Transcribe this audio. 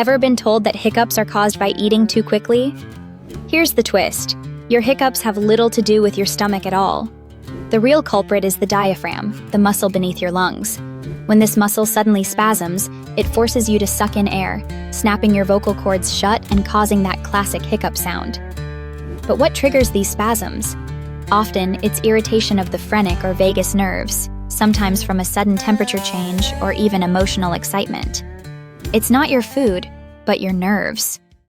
Ever been told that hiccups are caused by eating too quickly? Here's the twist. Your hiccups have little to do with your stomach at all. The real culprit is the diaphragm, the muscle beneath your lungs. When this muscle suddenly spasms, it forces you to suck in air, snapping your vocal cords shut and causing that classic hiccup sound. But what triggers these spasms? Often, it's irritation of the phrenic or vagus nerves, sometimes from a sudden temperature change or even emotional excitement. It's not your food, but your nerves.